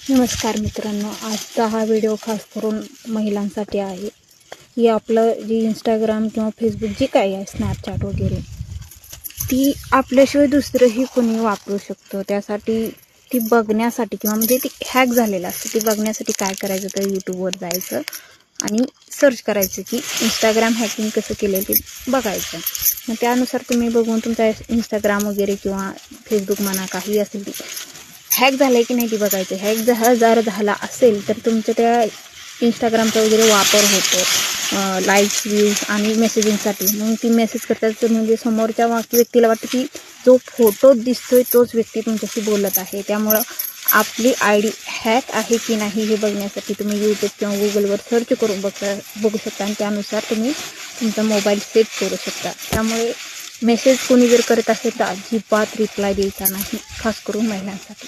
नमस्कार मित्रांनो, आजचा हा व्हिडिओ खास करून महिलांसाठी आहे. ही आपलं जी इंस्टाग्राम किंवा फेसबुक जी काही आहे, स्नॅपचॅट वगैरे, ती आपल्याशिवाय दुसरंही कोणी वापरू शकतो. त्यासाठी ती बघण्यासाठी किंवा म्हणजे ती हॅक झालेलं असतं. ती बघण्यासाठी काय करायचं तर यूट्यूबवर जायचं आणि सर्च करायचं की इंस्टाग्राम हॅकिंग कसं केलं ते बघायचं. मग त्यानुसार तुम्ही बघून तुमचा इंस्टाग्राम वगैरे किंवा फेसबुक म्हणा काही असेल ती हॅक झालं आहे की नाही ती बघायचं. हॅक जर झाला असेल तर तुमच्या त्या इंस्टाग्रामचा वगैरे वापर होतो लाईक्स, व्ह्यूज आणि मेसेजिंगसाठी. मग ती मेसेज करतात म्हणजे समोरच्या व्यक्तीला वाटतं की जो फोटो दिसतोय तोच व्यक्ती तुमच्याशी बोलत आहे. त्यामुळं आपली आय डी हॅक आहे की नाही हे बघण्यासाठी तुम्ही यूट्यूब किंवा गुगलवर सर्च करून बघू शकता आणि त्यानुसार तुम्ही तुमचा मोबाईल सेट करू शकता. त्यामुळे मेसेज कोणी जर करत असेल तर अजिबात रिप्लाय द्यायचा नाही, खास करून महिलांसाठी.